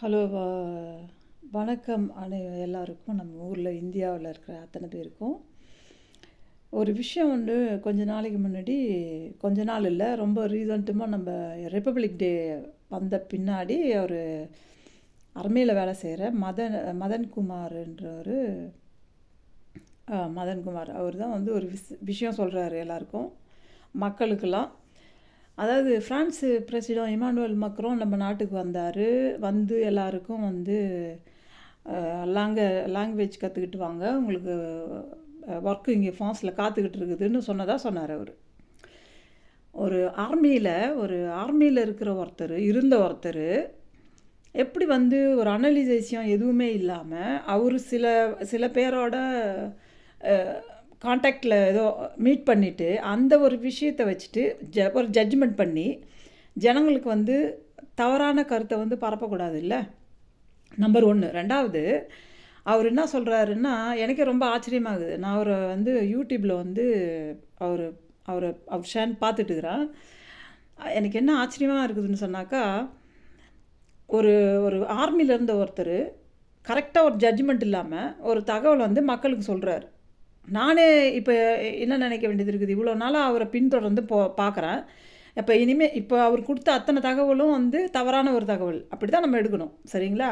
Hello வணக்கம் எல்லாருக்கும். நம்ம ஊரில் இந்தியாவில் இருக்கிற அத்தனை பேருக்கும் ஒரு விஷயம் கொஞ்ச நாளைக்கு முன்னாடி, கொஞ்ச நாள் இல்லை, ரொம்ப ரீசன்ட்டுமாக நம்ம ரிப்பப்ளிக் டே வந்த பின்னாடி ஒரு ஆர்மியில் வேலை செய்கிற மதன்குமார்ன்றவர், மதன்குமார் அவர் தான் ஒரு விஷயம் சொல்கிறாரு எல்லாருக்கும், மக்களுக்கெல்லாம். அதாவது ஃப்ரான்ஸு பிரசிடென்ட் இமானுவேல் மக்ரோன் நம்ம நாட்டுக்கு வந்தார். வந்து எல்லாருக்கும் லாங்குவேஜ் கற்றுக்கிட்டு வாங்க, உங்களுக்கு ஒர்க்கு இங்கே ஃப்ரான்ஸில் காத்துக்கிட்டு இருக்குதுன்னு சொன்னார் அவர். ஒரு ஆர்மியில் இருக்கிற இருந்த ஒருத்தர் எப்படி ஒரு அனலைசேஷன் எதுவுமே இல்லாமல் அவர் சில பேரோட காண்டாக்டில் ஏதோ மீட் பண்ணிவிட்டு அந்த ஒரு விஷயத்தை வச்சுட்டு ஒரு ஜட்ஜ்மெண்ட் பண்ணி ஜனங்களுக்கு தவறான கருத்தை பரப்பக்கூடாது இல்லை, நம்பர் 1. ரெண்டாவது, அவர் என்ன சொல்கிறாருன்னா, எனக்கே ரொம்ப ஆச்சரியமாகுது. நான் அவரை யூடியூப்பில் அவர் ஷேன் பார்த்துட்டுக்கிறேன். எனக்கு என்ன ஆச்சரியமாக இருக்குதுன்னு சொன்னாக்கா, ஒரு ஆர்மியில் இருந்த ஒருத்தர் கரெக்டாக ஒரு ஜட்ஜ்மெண்ட் இல்லாமல் ஒரு தகவல் மக்களுக்கு சொல்கிறாரு. நானே இப்போ என்ன நினைக்க வேண்டியது இருக்குது, இவ்வளோ நாளாக அவரை பின்தொடர்ந்து பார்க்குறேன். இப்போ அவர் கொடுத்த அத்தனை தகவலும் தவறான ஒரு தகவல், அப்படி தான் நம்ம எடுக்கணும், சரிங்களா?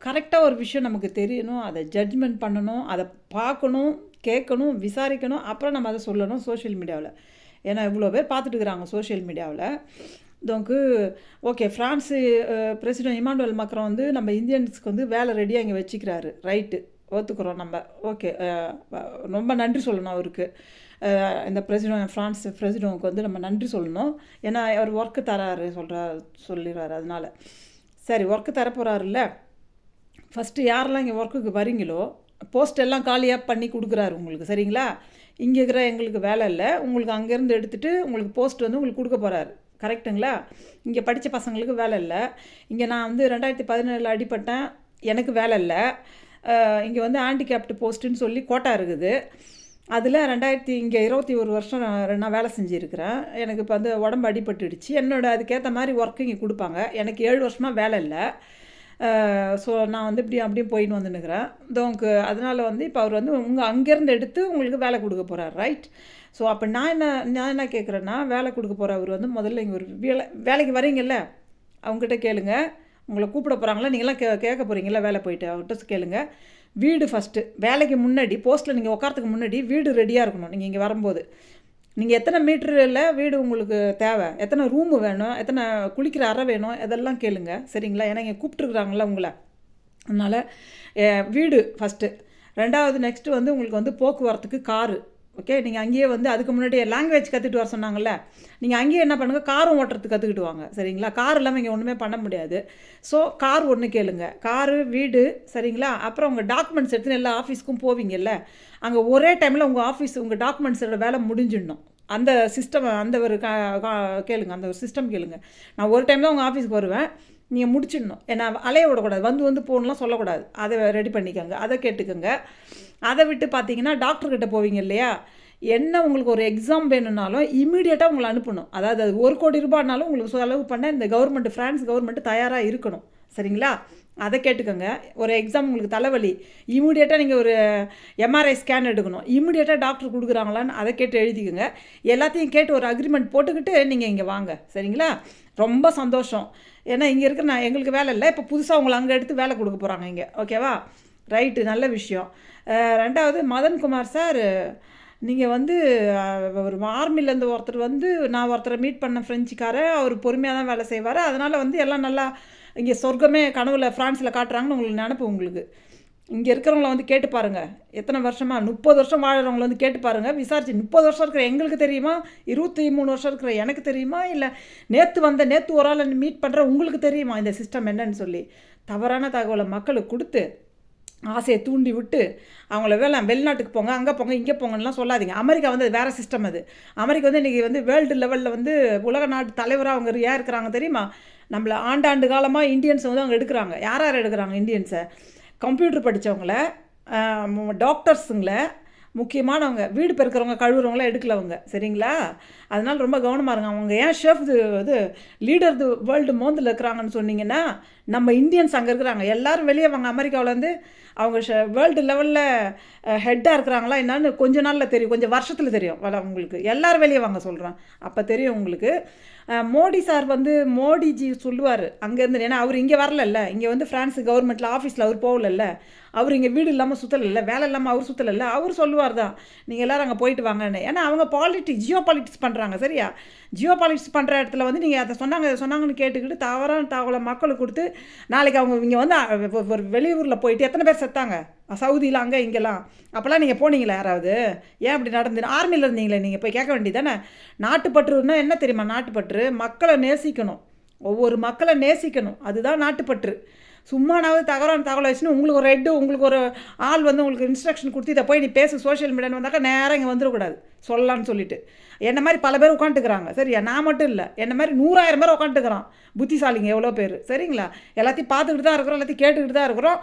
கரெக்டாக ஒரு விஷயம் நமக்கு தெரியணும், அதை ஜட்ஜ்மெண்ட் பண்ணணும், அதை பார்க்கணும், கேட்கணும், விசாரிக்கணும், அப்புறம் நம்ம அதை சொல்லணும் சோஷியல் மீடியாவில். ஏன்னா இவ்வளோ பேர் பார்த்துட்டு இருக்கிறாங்க சோஷியல் மீடியாவில். Okay, France president Emmanuel Macron நம்ம இந்தியன்ஸுக்கு வேலை ரெடியாக இங்கே வச்சுக்கிறாரு, ரைட்டு, ஒத்துக்கிறோம் நம்ம. ஓகே, ரொம்ப நன்றி சொல்லணும் அவருக்கு. இந்த ஃப்ரான்ஸ் பிரசிடென்ட்க்கு நம்ம நன்றி சொல்லணும். ஏன்னா அவர் ஒர்க்கு தராரு சொல்லிடுறாரு. அதனால் சரி, ஒர்க்கு தரப்போகிறாருல்ல, ஃபஸ்ட்டு யாரெல்லாம் இங்கே ஒர்க்குக்கு வரீங்களோ போஸ்ட் எல்லாம் காலியாக பண்ணி கொடுக்குறாரு உங்களுக்கு, சரிங்களா? இங்கே இருக்கிற எங்களுக்கு வேலை இல்லை, உங்களுக்கு அங்கேருந்து எடுத்துகிட்டு உங்களுக்கு போஸ்ட் உங்களுக்கு கொடுக்க போகிறாரு, கரெக்டுங்களா? இங்கே படித்த பசங்களுக்கு வேலை இல்லை. இங்கே நான் 2017 அடிப்பட்டேன், எனக்கு வேலை இல்லை. இங்கே ஹேண்டிகேப்டு போஸ்ட்டுன்னு சொல்லி கோட்டா இருக்குது. அதில் இங்கே 21 வருஷம் நான் வேலை செஞ்சுருக்கிறேன். எனக்கு இப்போ உடம்பு அடிபட்டுடுச்சு. அதுக்கேற்ற மாதிரி ஒர்க்கு இங்கே கொடுப்பாங்க. எனக்கு 7 வருஷமாக வேலை இல்லை. ஸோ நான் இப்படி அப்படியே போயின்னு வந்துன்னுக்கிறேன். அதனால் இப்போ அவர் அங்கேருந்து எடுத்து உங்களுக்கு வேலை கொடுக்க போகிறார், ரைட்? ஸோ அப்போ நான் என்ன கேட்குறேன்னா, வேலை கொடுக்க போகிற அவர் முதல்ல இங்கே ஒரு வேலைக்கு வரீங்கல்ல, அவங்ககிட்ட கேளுங்க, உங்களை கூப்பிட போகிறாங்களா, நீங்களாம் கேட்க போகிறீங்களா, வேலை போயிட்டு அவர்கிட்ட கேளுங்க. வீடு ஃபஸ்ட்டு, வேலைக்கு முன்னாடி போஸ்ட்டில் நீங்கள் உட்காரத்துக்கு முன்னாடி வீடு ரெடியாக இருக்கணும். நீங்கள் இங்கே வரும்போது நீங்கள் எத்தனை மீட்டரில் வீடு உங்களுக்கு தேவை, எத்தனை ரூமு வேணும், எத்தனை குளிக்கிற அறை வேணும், இதெல்லாம் கேளுங்க, சரிங்களா? ஏன்னா இங்கே கூப்பிட்டுருக்குறாங்களா உங்களை, அதனால் வீடு ஃபஸ்ட்டு. ரெண்டாவது, நெக்ஸ்ட்டு உங்களுக்கு போக்குவரத்துக்கு காரு. ஓகே, நீங்கள் அங்கேயே அதுக்கு முன்னாடி லாங்குவேஜ் கற்றுட்டு வர சொன்னாங்கல்ல, நீங்கள் அங்கேயே என்ன பண்ணுங்கள், காரும் ஓட்டுறதுக்கு கற்றுக்கிட்டு வாங்க, சரிங்களா? கார் இல்லாமல் இங்கே ஒன்றுமே பண்ண முடியாது. ஸோ கார் ஒன்று கேளுங்க, காரு, வீடு, சரிங்களா? அப்புறம் உங்கள் டாக்குமெண்ட்ஸ் எடுத்துன்னு எல்லா ஆஃபீஸ்க்கும் போவீங்கல்ல, அங்கே ஒரே டைமில் உங்கள் டாக்குமெண்ட்ஸோட வேலை முடிஞ்சிடணும். அந்த சிஸ்டம் ஒரு கேளுங்க, அந்த ஒரு சிஸ்டம் கேளுங்க. நான் ஒரு டைம் தான் உங்கள் ஆஃபீஸ்க்கு வருவேன், நீங்கள் முடிச்சிடணும். ஏன்னா அலைய விடக்கூடாது, போகணுலாம் சொல்லக்கூடாது. அதை ரெடி பண்ணிக்கோங்க, அதை கேட்டுக்கோங்க. அதை விட்டு பார்த்தீங்கன்னா, டாக்டர்கிட்ட போவீங்க இல்லையா, என்ன உங்களுக்கு ஒரு எக்ஸாம் வேணும்னாலும் இமீடியட்டாக உங்களை அனுப்பணும். அதாவது அது 1 கோடி ரூபாய்னாலும் உங்களுக்கு செலவு பண்ண இந்த ஃப்ரான்ஸ் கவர்மெண்ட்டு தயாராக இருக்கணும், சரிங்களா? அதை கேட்டுக்கோங்க. ஒரு எக்ஸாம் உங்களுக்கு தலைவலி, இமீடியட்டாக நீங்கள் ஒரு எம்ஆர்ஐ ஸ்கேன் எடுக்கணும், இமீடியட்டாக டாக்டர் கொடுக்குறாங்களான்னு அதை கேட்டு எழுதிக்கோங்க. எல்லாத்தையும் கேட்டு ஒரு அக்ரிமெண்ட் போட்டுக்கிட்டு நீங்கள் இங்கே வாங்க, சரிங்களா? ரொம்ப சந்தோஷம். ஏன்னா இங்கே இருக்கிற எங்களுக்கு வேலை இல்லை, இப்போ புதுசாக உங்களை அங்கே எடுத்து வேலை கொடுக்க போகிறாங்க இங்கே, ஓகேவா? ரைட்டு, நல்ல விஷயம். ரெண்டாவது, மதன்குமார் சார், நீங்கள் ஒரு ஆர்மிலேருந்து ஒருத்தர் நான் ஒருத்தரை மீட் பண்ண ஃப்ரெஞ்சுக்காரர், அவர் பொறுமையாக தான் வேலை செய்வார். அதனால் எல்லாம் நல்லா இங்கே சொர்க்கமே கனவுல ஃப்ரான்ஸில் காட்டுறாங்கன்னு உங்களுக்கு நினப்பு. உங்களுக்கு இங்கே இருக்கிறவங்கள கேட்டு பாருங்கள், எத்தனை வருஷமாக 30 வருஷம் வாழ்கிறவங்கள கேட்டு பாருங்கள், விசாரிச்சு. 30 வருஷம் இருக்கிற எங்களுக்கு தெரியுமா, 23 வருஷம் இருக்கிற எனக்கு தெரியுமா, இல்லை நேற்று ஒரு ஆள் மீட் பண்ணுற உங்களுக்கு தெரியுமா இந்த சிஸ்டம் என்னன்னு சொல்லி? தவறான தகவலை மக்களுக்கு கொடுத்து ஆசையை தூண்டி விட்டு அவங்கள வெளிநாட்டுக்கு போங்க, அங்கே போங்க, இங்கே போங்கன்னெலாம் சொல்லாதீங்க. அமெரிக்கா வேறு சிஸ்டம். அது அமெரிக்கா இன்றைக்கி வேர்ல்டு லெவலில் உலக நாட்டு தலைவராக அவங்க ஏன் இருக்கிறாங்க தெரியுமா? நம்மளை ஆண்டாண்டு காலமாக இந்தியன்ஸை அவங்க எடுக்கிறாங்க. யார் எடுக்கிறாங்க இந்தியன்ஸை? கம்ப்யூட்டர் படித்தவங்கள, டாக்டர்ஸுங்களை, முக்கியமானவங்க, வீடு பெருக்கிறவங்க, கழுவுறவங்களாம் எடுக்கல அவங்க, சரிங்களா? அதனால் ரொம்ப கவனமாக இருங்க. அவங்க ஏன் ஷெஃப் இது லீடர் வேர்ல்டு மோந்தில் இருக்கிறாங்கன்னு சொன்னீங்கன்னா, நம்ம இந்தியன்ஸ் அங்கே இருக்கிறாங்க. எல்லோரும் வெளியே வாங்க, அமெரிக்காவிலேருந்து அவங்க வேர்ல்டு லெவலில் ஹெட்டாக இருக்கிறாங்களா என்னன்னு கொஞ்ச நாளில் தெரியும், கொஞ்சம் வருஷத்தில் தெரியும் உங்களுக்கு. எல்லோரும் வெளியே வாங்க சொல்கிறேன், அப்போ தெரியும் உங்களுக்கு. மோடி சார் வந்து மோடிஜி சொல்லுவார் அங்கேருந்து, ஏன்னா அவர் இங்கே வரலல்ல, இங்கே வந்து ஃப்ரான்ஸ் கவர்மெண்ட்டில் ஆஃபீஸில் அவர் போகலல்ல, அவர் இங்கே வீடு இல்லாமல் சுற்றலை, வேலை இல்லாமல் அவர் சுற்றலை, அவர் சொல்லுவார் தான் நீங்கள் எல்லோரும் அங்கே போயிட்டு வாங்கன்னு. ஏன்னா அவங்க ஜியோ பாலிட்டிக்ஸ் பண்ணுறாங்க, சரியா? ஜியோ பாலிட்டிக்ஸ் பண்ணுற இடத்துல வந்து நீங்கள் அதை சொன்னாங்கன்னு கேட்டுக்கிட்டு தவறான தகவலை மக்களுக்கு கொடுத்து, நாளைக்கு அவங்க இங்கே வந்து ஒரு வெளியூரில் போயிட்டு எத்தனை பேர் செத்தாங்க சவுதியில் அங்கே இங்கெல்லாம், அப்போல்லாம் நீங்கள் போனீங்களா யாராவது? ஏன் அப்படி நடந்து? ஆர்மியில் இருந்தீங்களே, நீங்கள் போய் கேட்க வேண்டியதானே. நாட்டுப்பற்றுன்னா என்ன தெரியுமா? நாட்டுப்பற்று மக்களை நேசிக்கணும், ஒவ்வொரு மக்களை நேசிக்கணும், அதுதான் நாட்டுப்பற்று. சும்மானாவது தகவலான தகவலை வச்சுன்னு உங்களுக்கு ஒரு உங்களுக்கு ஒரு ஆள் வந்து உங்களுக்கு இன்ஸ்ட்ரக்ஷன் கொடுத்து இதை போய் நீ பேசு சோஷியல் மீடியான்னு வந்தாக்கா நேராக இங்கே வந்துடக்கூடாது சொல்லலான்னு சொல்லிட்டு. என்ன மாதிரி பல பேர் உட்காந்துக்கிறாங்க, சரியா? நான் மட்டும் இல்லை, என்ன மாதிரி 100,000 பேர் உட்காந்துக்கிறான் புத்திசாலிங்க எவ்வளோ பேர், சரிங்களா? எல்லாத்தையும் பார்த்துக்கிட்டு தான் இருக்கிறோம், எல்லாத்தையும் கேட்டுக்கிட்டு தான் இருக்கிறோம்,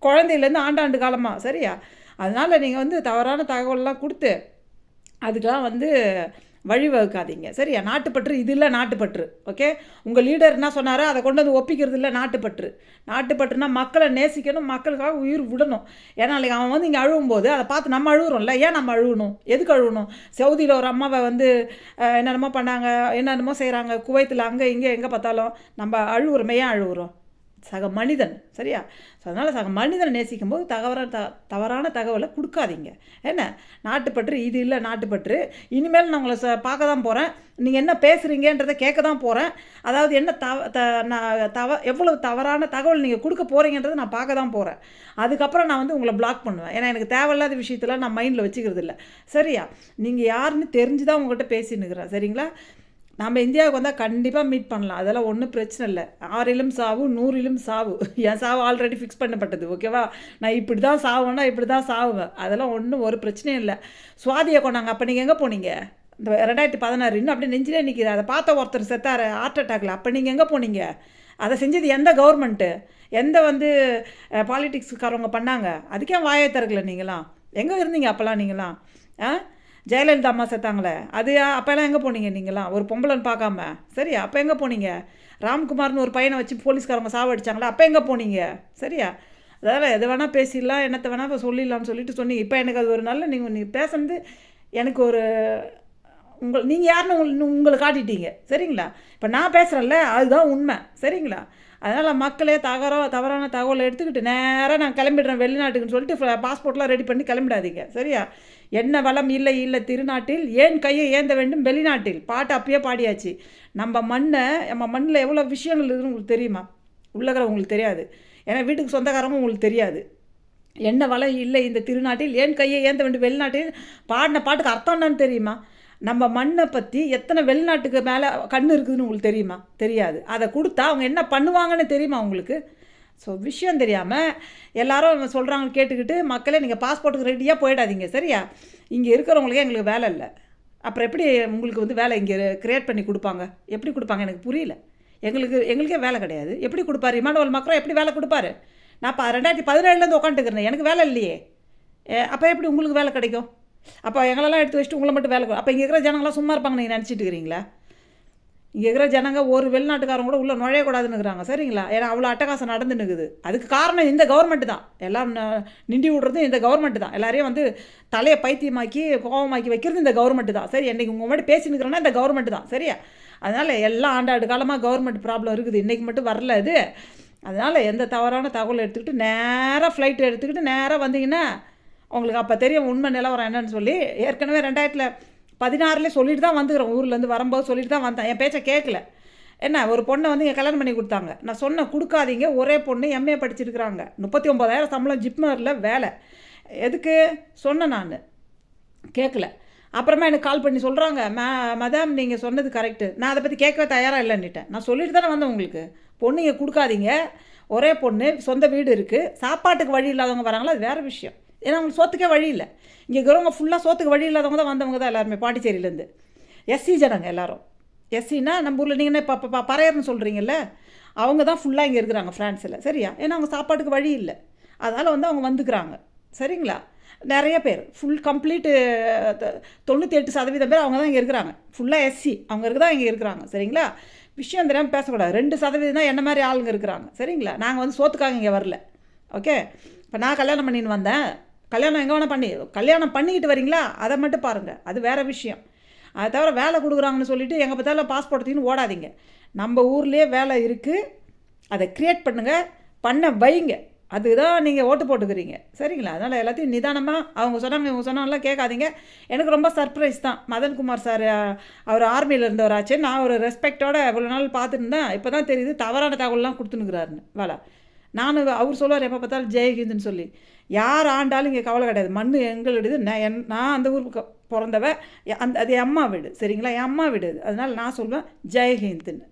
குழந்தையிலேருந்து ஆண்டாண்டு காலமாக, சரியா? அதனால் நீங்கள் வந்து தவறான தகவல்லாம் கொடுத்து அதுக்கெலாம் வந்து வழிவகுக்காதீங்க, சரியா? நாட்டுப்பற்று இது இல்லை, நாட்டுப்பற்று. ஓகே, உங்கள் லீடர் என்ன சொன்னாரோ அதை கொண்டு வந்து ஒப்பிக்கிறது இல்லை நாட்டுப்பற்று. நாட்டுப்பற்றுனா மக்களை நேசிக்கணும், மக்களுக்காக உயிர் விடணும். ஏன்னா அவன் வந்து இங்கே அழுவும்போது அதை பார்த்து நம்ம அழுகுறோம்ல, ஏன் நம்ம அழுகணும்? எதுக்கு அழுகணும்? சவுதியில் ஒரு அம்மாவை வந்து என்னென்னமோ பண்ணாங்க, என்னென்னமோ செய்கிறாங்க, குவைத்தில் அங்கே இங்கே எங்கே பார்த்தாலும் நம்ம அழுகுறோமே, ஏன் அழுகுறோம்? சக மனிதன், சரியா? ஸோ அதனால் சக மனிதனை நேசிக்கும் போது தவறான தகவலை கொடுக்காதீங்க. என்ன நாட்டுப்பற்று இது இல்லை, நாட்டுப்பற்று. இனிமேல் நான் உங்களை பார்க்க தான் போகிறேன், நீங்கள் என்ன பேசுகிறீங்கன்றதை கேட்க தான் போகிறேன். அதாவது என்ன எவ்வளோ தவறான தகவல் நீங்கள் கொடுக்க போகிறீங்கன்றதை நான் பார்க்க தான் போகிறேன். அதுக்கப்புறம் நான் வந்து உங்களை பிளாக் பண்ணுவேன். ஏன்னா எனக்கு தேவையில்லாத விஷயத்தில் நான் மைண்டில் வச்சுக்கிறது இல்லை, சரியா? நீங்கள் யாருன்னு தெரிஞ்சு தான் உங்கள்கிட்ட பேசினுக்கிறேன், சரிங்களா? நம்ம இந்தியாவுக்கு வந்தால் கண்டிப்பாக மீட் பண்ணலாம், அதெல்லாம் ஒன்றும் பிரச்சனை இல்லை. 6லும் சாவு 100லும் சாவு, என் சாவு ஆல்ரெடி ஃபிக்ஸ் பண்ணப்பட்டது, ஓகேவா? நான் இப்படி தான் சாவுன்னா இப்படி தான் சாவுவேன், அதெல்லாம் ஒன்றும் ஒரு பிரச்சனையும் இல்லை. சுவாதியை கொண்டாங்க, அப்போ நீங்கள் எங்கே போனீங்க? இந்த 2016 இன்னும் அப்படியே நெஞ்சிலே நிற்கிது, அதை பார்த்த ஒருத்தர் செத்தார் ஹார்ட் அட்டாக்ல, அப்போ நீங்கள் எங்கே போனீங்க? அதை செஞ்சது எந்த கவர்மெண்ட்டு, எந்த வந்து பாலிட்டிக்ஸ்காரவங்க பண்ணாங்க? அதுக்கே வாயை திறக்கல நீங்களாம். எங்கே இருந்தீங்க அப்போல்லாம் நீங்களாம்? ஜெயலலிதா அம்மா செத்தாங்களே, அது அப்போல்லாம் எங்கே போனீங்க நீங்களாம்? ஒரு பொம்பளைன்னு பார்க்காம, சரியா? அப்போ எங்கே போனீங்க? ராம்குமார்னு ஒரு பையனை வச்சு போலீஸ்காரங்க சாவடிச்சாங்களா, அப்போ எங்கே போனீங்க? சரியா? அதாவது எது வேணால் பேசிடலாம், என்னத்தை வேணால் இப்போ சொல்லிடலாம்னு சொல்லிட்டு சொன்னீங்க. இப்போ எனக்கு அது ஒரு நல்ல நீங்கள் பேசுனது எனக்கு ஒரு நீங்கள் யாருன்னு உங்களை காட்டிட்டீங்க, சரிங்களா? இப்போ நான் பேசுகிறேன்ல, அதுதான் உண்மை, சரிங்களா? அதனால் மக்களே தவறான தகவலை எடுத்துக்கிட்டு நேராக நான் கிளம்பிடுறேன் வெளிநாட்டுக்குன்னு சொல்லிட்டு பாஸ்போர்ட்லாம் ரெடி பண்ணி கிளம்பிடாதீங்க, சரியா? என்ன வளம் இல்லை இல்லை திருநாட்டில், ஏன் கையை ஏந்த வேண்டும் வெளிநாட்டில், பாட்டு அப்பயே பாடியாச்சு. நம்ம மண்ணில் எவ்வளோ விஷயங்கள் இருக்குதுன்னு உங்களுக்கு தெரியுமா? உள்ளகிற உங்களுக்கு தெரியாது, ஏன்னா வீட்டுக்கு சொந்தக்காரங்க உங்களுக்கு தெரியாது. என்ன வளம் இல்லை இந்த திருநாட்டில், ஏன் கையை ஏந்த வேண்டும் வெளிநாட்டில் பாடின பாட்டுக்கு அர்த்தம் என்னன்னு தெரியுமா? நம்ம மண்ணை பற்றி எத்தனை வெளிநாட்டுக்கு மேலே கண் இருக்குதுன்னு உங்களுக்கு தெரியுமா? தெரியாது. அதை கொடுத்தா அவங்க என்ன பண்ணுவாங்கன்னு தெரியுமா உங்களுக்கு? ஸோ விஷயம் தெரியாமல் எல்லாரும் சொல்கிறாங்க கேட்டுக்கிட்டு மக்களே நீங்கள் பாஸ்போர்ட்டுக்கு ரெடியாக போயிடாதீங்க, சரியா? இங்கே இருக்கிறவங்களுக்கே எங்களுக்கு வேலை இல்லை, அப்புறம் எப்படி உங்களுக்கு வந்து வேலை இங்கே க்ரியேட் பண்ணி கொடுப்பாங்க? எப்படி கொடுப்பாங்க எனக்கு புரியல. எங்களுக்கே வேலை கிடையாது, எப்படி கொடுப்பாரு? இமானுவேல் மேக்ரான் எப்படி வேலை கொடுப்பாரு? நான் 2017 உட்காந்துக்கிறேன், எனக்கு வேலை இல்லையே, அப்போ எப்படி உங்களுக்கு வேலை கிடைக்கும்? அப்போ எங்களெல்லாம் எடுத்து வச்சுட்டு உங்களை மட்டும் வேலை, அப்போ இங்கே இருக்கிற ஜனங்களாம் சும்மா இருப்பாங்க நீங்கள் நினச்சிட்டு இருக்கிறீங்களா? இங்கே இருக்கிற ஜனங்க ஒரு வெளிநாட்டுக்காரங்க கூட உள்ளே நுழையக்கூடாதுன்னு இருக்கிறாங்க, சரிங்களா? ஏன்னா அவ்வளோ அட்டகாசம் நடந்துன்னுக்குது. அதுக்கு காரணம் இந்த கவர்மெண்ட்டு தான், எல்லாம் நிண்டி விடுறது இந்த கவர்மெண்ட்டு தான், எல்லாரையும் வந்து தலையை பைத்தியமாக்கி கோபமாக்கி வைக்கிறது இந்த கவர்மெண்ட்டு தான், சரி? இன்றைக்கி உங்கள் முன்னாடி பேசினுக்கிறோன்னா இந்த கவர்மெண்ட்டு தான், சரியா? அதனால் எல்லாம் ஆண்டாண்டு காலமாக கவர்மெண்ட் ப்ராப்ளம் இருக்குது, இன்றைக்கி மட்டும் வரல இது. அதனால் எந்த தவறான தகவலை எடுத்துக்கிட்டு நேராக ஃப்ளைட் எடுத்துக்கிட்டு நேராக வந்தீங்கன்னா உங்களுக்கு அப்போ தெரியும் உண்மை நிலவரம் என்னன்னு சொல்லி. ஏற்கனவே 2016 சொல்லிட்டு தான் வந்துக்கிறேன், ஊர்லேருந்து வரும்போது சொல்லிட்டு தான் வந்தேன், என் பேச்சை கேட்கல. என்ன ஒரு பொண்ணை வந்து இங்கே கல்யாணம் பண்ணி கொடுத்தாங்க, நான் சொன்னேன் கொடுக்காதீங்க, ஒரே பொண்ணு MA படிச்சிருக்கிறாங்க, 39,000 சம்பளம், ஜிப்மரில் வேலை, எதுக்கு சொன்னேன் நான், கேட்கல. அப்புறமா எனக்கு கால் பண்ணி சொல்கிறாங்க, மேடம் நீங்கள் சொன்னது கரெக்டு, நான் அதை பற்றி கேட்கவே தயாராக இல்லைன்னுட்டேன். நான் சொல்லிட்டு தானே வந்தேன் உங்களுக்கு, பொண்ணு இங்கே கொடுக்காதீங்க, ஒரே பொண்ணு, சொந்த வீடு இருக்குது, சாப்பாட்டுக்கு வழி இல்லாதவங்க வராங்களா, அது வேறு விஷயம். ஏன்னா அவங்களுக்கு சோத்துக்கே வழி இல்லை, இங்கே இருக்கிறவங்க ஃபுல்லாக சோத்துக்கு வழி இல்லாதவங்க தான் வந்தவங்க தான் எல்லாருமே, பாண்டிச்சேரியிலேருந்து. SC ஜனங்க எல்லோரும், SCனா நம்ம ஊரில் நீங்கள் இப்போ பறையர்னு சொல்கிறீங்கல்ல, அவங்க தான் ஃபுல்லாக இங்கே இருக்கிறாங்க ஃப்ரான்ஸில், சரியா? ஏன்னா அவங்க சாப்பாட்டுக்கு வழி இல்லை, அதனால் வந்து அவங்க வந்துக்கிறாங்க, சரிங்களா? நிறைய பேர் ஃபுல் கம்ப்ளீட்டு 98% பேர் அவங்க தான் இங்கே இருக்கிறாங்க. ஃபுல்லாக எஸ்சி அவங்க தான் இங்கே இருக்கிறாங்க. சரிங்களா? விஷயம் தெரியாமல் பேசக்கூடாது. 2% தான் என்ன மாதிரி ஆளுங்க இருக்கிறாங்க. சரிங்களா? நாங்கள் வந்து சோத்துக்காக இங்கே வரல. ஓகே. இப்போ நான் கல்யாணம் பண்ணின்னு வந்தேன். கல்யாணம் எங்கே வேணால் கல்யாணம் பண்ணிக்கிட்டு வரீங்களா, அதை மட்டும் பாருங்கள். அது வேறு விஷயம். அதை தவிர வேலை கொடுக்குறாங்கன்னு சொல்லிவிட்டு எங்கே பார்த்தாலும் பாஸ்போர்ட்டையும் ஓடாதீங்க. நம்ம ஊர்லேயே வேலை இருக்குது, அதை க்ரியேட் பண்ணுங்கள், பண்ண வைங்க. அதுதான் நீங்கள் ஓட்டு போட்டுக்கிறீங்க. சரிங்களா? அதனால் எல்லாத்தையும் நிதானமாக அவங்க சொன்னாங்க இவங்க சொன்னாங்கலாம் கேட்காதீங்க. எனக்கு ரொம்ப சர்ப்ரைஸ் தான். மதன்குமார் சார் அவர் ஆர்மியில் இருந்தவராச்சு. நான் ஒரு ரெஸ்பெக்டோடு இவ்வளோ நாள் பார்த்துருந்தேன். இப்போ தான் தெரியுது தவறான தகவல்லாம் கொடுத்துனுக்குறாருன்னு. வேலை நான் அவர் சொல்லுவார் எப்போ பார்த்தாலும் ஜெய்ஹிந்துன்னு சொல்லி. யார் ஆண்டாலும் இங்கே கவலை கிடையாது. மண் எங்களுடையது. நான் அந்த ஊருக்கு பிறந்தவ. அது என் அம்மா வீடு. சரிங்களா? என் அம்மா வீடு. அதனால் நான் சொல்லுவேன் ஜெய்ஹிந்துன்னு.